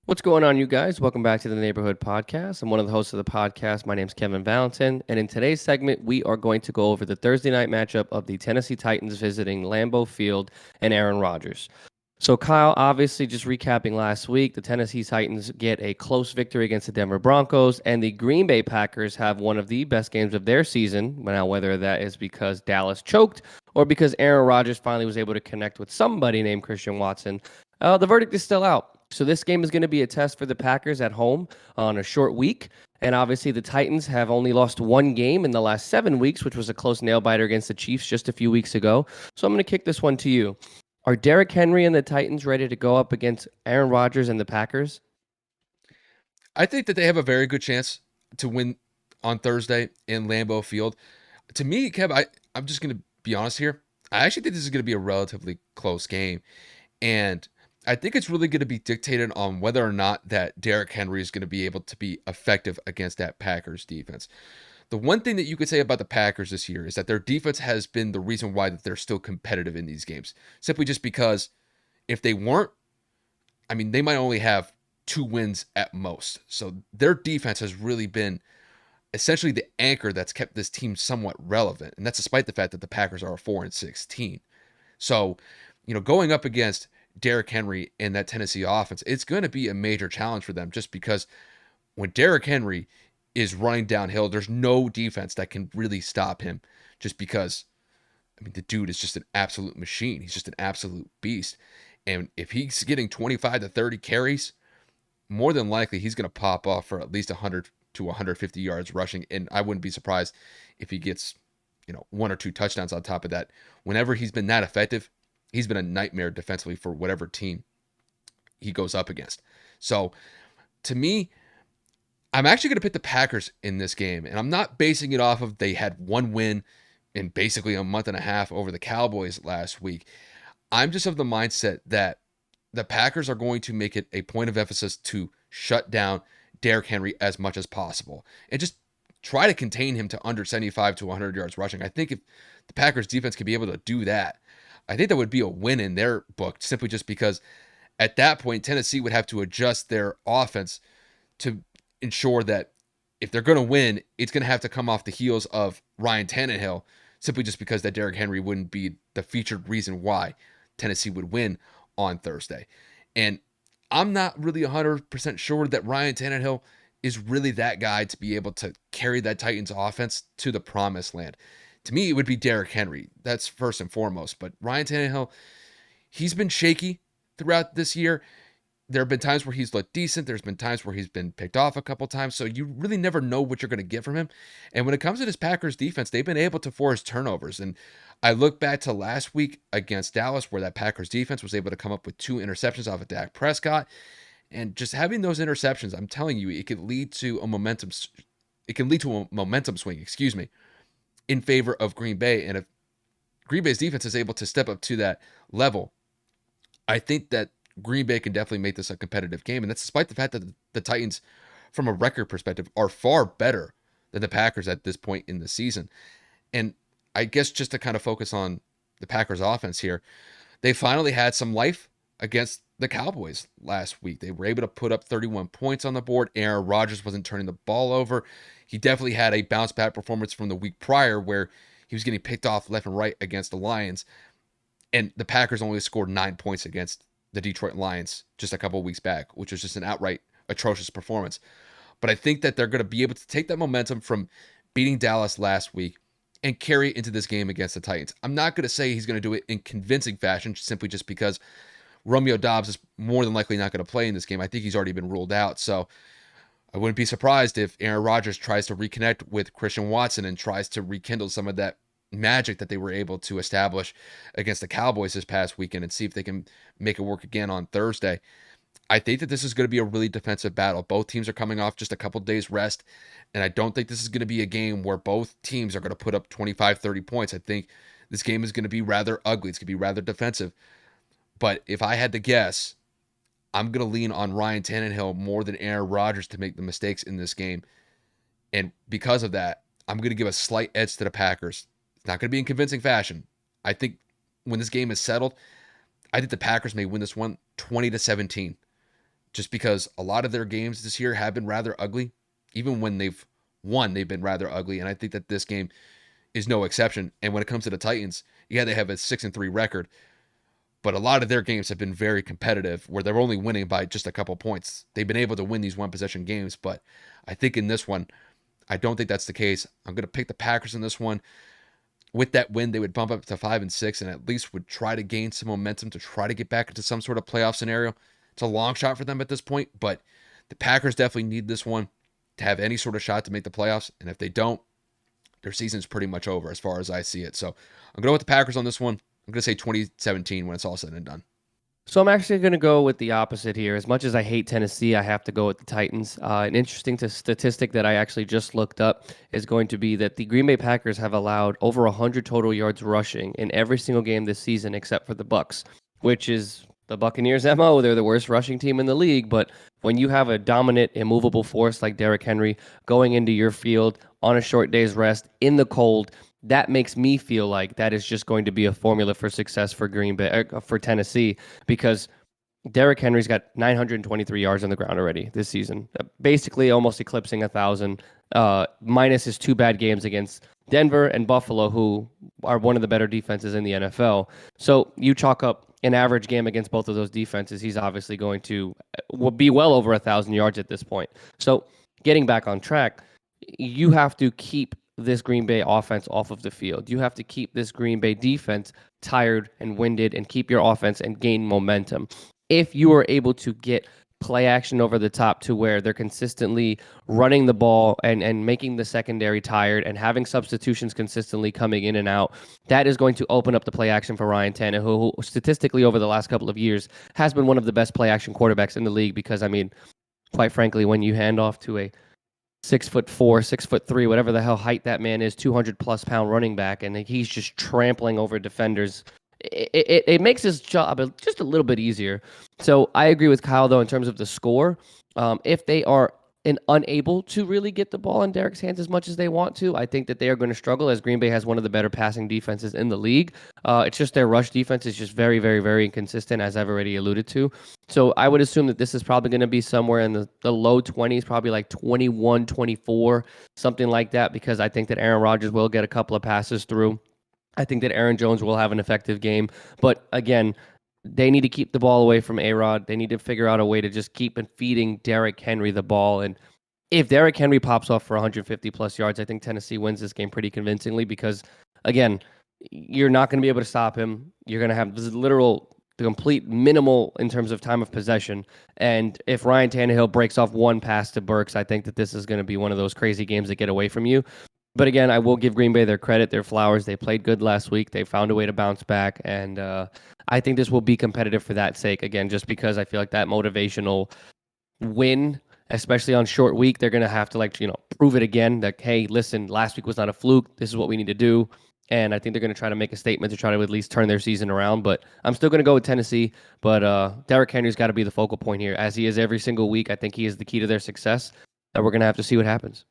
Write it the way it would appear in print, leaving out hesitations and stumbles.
What's going on, you guys? Welcome back to the Neighborhood Podcast. I'm one of the hosts of the podcast. My name's Kevin Valentin. And in today's segment, we are going to go over the Thursday night matchup of the Tennessee Titans visiting Lambeau Field and Aaron Rodgers. So, Kyle, obviously, just recapping last week, the Tennessee Titans get a close victory against the Denver Broncos, and the Green Bay Packers have one of the best games of their season. Now, whether that is because Dallas choked or because Aaron Rodgers finally was able to connect with somebody named Christian Watson, the verdict is still out. So, this game is going to be a test for the Packers at home on a short week. And obviously, the Titans have only lost one game in the last 7 weeks, which was a close nail biter against the Chiefs just a few weeks ago. So, I'm going to kick this one to you. Are Derrick Henry and the Titans ready to go up against Aaron Rodgers and the Packers? I think that they have a very good chance to win on Thursday in Lambeau Field. To me, Kev, I'm just going to be honest here. I actually think this is going to be a relatively close game. And I think it's really going to be dictated on whether or not that Derrick Henry is going to be able to be effective against that Packers defense. The one thing that you could say about the Packers this year is that their defense has been the reason why that they're still competitive in these games. Simply just because if they weren't, I mean, they might only have 2 wins at most. So their defense has really been essentially the anchor that's kept this team somewhat relevant. And that's despite the fact that the Packers are 4-16. So, going up against Derrick Henry and that Tennessee offense, it's going to be a major challenge for them just because when Derrick Henry is running downhill, there's no defense that can really stop him just because, I mean, the dude is just an absolute machine. He's just an absolute beast. And if he's getting 25 to 30 carries, more than likely he's going to pop off for at least 100 to 150 yards rushing. And I wouldn't be surprised if he gets, one or two touchdowns on top of that. Whenever he's been that effective, he's been a nightmare defensively for whatever team he goes up against. So to me, I'm actually going to pick the Packers in this game. And I'm not basing it off of they had one win in basically a month and a half over the Cowboys last week. I'm just of the mindset that the Packers are going to make it a point of emphasis to shut down Derrick Henry as much as possible and just try to contain him to under 75 to 100 yards rushing. I think if the Packers defense can be able to do that, I think that would be a win in their book simply just because at that point, Tennessee would have to adjust their offense to ensure that if they're going to win, it's going to have to come off the heels of Ryan Tannehill simply just because that Derrick Henry wouldn't be the featured reason why Tennessee would win on Thursday. And I'm not really 100% sure that Ryan Tannehill is really that guy to be able to carry that Titans offense to the promised land. To me, it would be Derrick Henry. That's first and foremost. But Ryan Tannehill, he's been shaky throughout this year. There have been times where he's looked decent. There's been times where he's been picked off a couple times. So you really never know what you're going to get from him. And when it comes to this Packers defense, they've been able to force turnovers. And I look back to last week against Dallas, where that Packers defense was able to come up with 2 interceptions off of Dak Prescott. And just having those interceptions, I'm telling you, it could lead to a momentum. It can lead to a momentum swing, in favor of Green Bay. And if Green Bay's defense is able to step up to that level, I think that Green Bay can definitely make this a competitive game. And that's despite the fact that the Titans, from a record perspective, are far better than the Packers at this point in the season. And I guess just to kind of focus on the Packers offense here, they finally had some life against the Cowboys last week. They were able to put up 31 points on the board. Aaron Rodgers wasn't turning the ball over. He definitely had a bounce back performance from the week prior where he was getting picked off left and right against the Lions. And the Packers only scored 9 points against the Detroit Lions just a couple of weeks back, which was just an outright atrocious performance. But I think that they're going to be able to take that momentum from beating Dallas last week and carry it into this game against the Titans. I'm not going to say he's going to do it in convincing fashion simply just because Romeo Dobbs is more than likely not going to play in this game. I think he's already been ruled out. So I wouldn't be surprised if Aaron Rodgers tries to reconnect with Christian Watson and tries to rekindle some of that magic that they were able to establish against the Cowboys this past weekend and see if they can make it work again on Thursday. I think that this is going to be a really defensive battle. Both teams are coming off just a couple days rest, and I don't think this is going to be a game where both teams are going to put up 25, 30 points. I think this game is going to be rather ugly. It's going to be rather defensive. But if I had to guess, I'm going to lean on Ryan Tannehill more than Aaron Rodgers to make the mistakes in this game. And because of that, I'm going to give a slight edge to the Packers. It's not going to be in convincing fashion. I think when this game is settled, I think the Packers may win this one 20-17. just because a lot of their games this year have been rather ugly. Even when they've won, they've been rather ugly. And I think that this game is no exception. And when it comes to the Titans, yeah, they have a 6-3 record, but a lot of their games have been very competitive where they're only winning by just a couple points. They've been able to win these one possession games, but I think in this one, I don't think that's the case. I'm going to pick the Packers in this one. With that win, they would bump up to 5-6 and at least would try to gain some momentum to try to get back into some sort of playoff scenario. It's a long shot for them at this point, but the Packers definitely need this one to have any sort of shot to make the playoffs. And if they don't, their season's pretty much over as far as I see it. So I'm going to go with the Packers on this one. I'm going to say 2017 when it's all said and done. So I'm actually going to go with the opposite here. As much as I hate Tennessee, I have to go with the Titans. An interesting statistic that I actually just looked up is going to be that the Green Bay Packers have allowed over 100 total yards rushing in every single game this season except for the Bucks, which is the Buccaneers' MO. They're the worst rushing team in the league, but when you have a dominant, immovable force like Derrick Henry going into your field on a short day's rest in the cold, that makes me feel like that is just going to be a formula for success for Green Bay, for Tennessee, because Derrick Henry's got 923 yards on the ground already this season, basically almost eclipsing 1,000, minus his two bad games against Denver and Buffalo, who are one of the better defenses in the NFL. So you chalk up an average game against both of those defenses, he's obviously going to will be well over 1,000 yards at this point. So getting back on track, you have to keep this Green Bay offense off of the field. You have to keep this Green Bay defense tired and winded and keep your offense and gain momentum. If you are able to get play action over the top to where they're consistently running the ball and making the secondary tired and having substitutions consistently coming in and out, that is going to open up the play action for Ryan Tannehill, who statistically over the last couple of years has been one of the best play action quarterbacks in the league because, I mean, quite frankly, when you hand off to a 6'4", 6'3", whatever the hell height that man is, 200+ pound running back, and he's just trampling over defenders. It makes his job just a little bit easier. So I agree with Kyle though in terms of the score. If they are unable to really get the ball in Derrick's hands as much as they want to, I think that they are going to struggle as Green Bay has one of the better passing defenses in the league. It's just their rush defense is just very, very, very inconsistent, as I've already alluded to. So I would assume that this is probably going to be somewhere in the low 20s, probably like 21, 24, something like that, because I think that Aaron Rodgers will get a couple of passes through. I think that Aaron Jones will have an effective game. But again, they need to keep the ball away from A-Rod. They need to figure out a way to just keep feeding Derrick Henry the ball. And if Derrick Henry pops off for 150+ yards, I think Tennessee wins this game pretty convincingly because, again, you're not going to be able to stop him. You're going to have the complete minimal in terms of time of possession. And if Ryan Tannehill breaks off one pass to Burks, I think that this is going to be one of those crazy games that get away from you. But again, I will give Green Bay their credit, their flowers. They played good last week. They found a way to bounce back. And I think this will be competitive for that sake. Again, just because I feel like that motivational win, especially on short week, they're going to have to prove it again that, hey, listen, last week was not a fluke. This is what we need to do. And I think they're going to try to make a statement to try to at least turn their season around. But I'm still going to go with Tennessee. But Derrick Henry's got to be the focal point here, as he is every single week. I think he is the key to their success. And we're going to have to see what happens.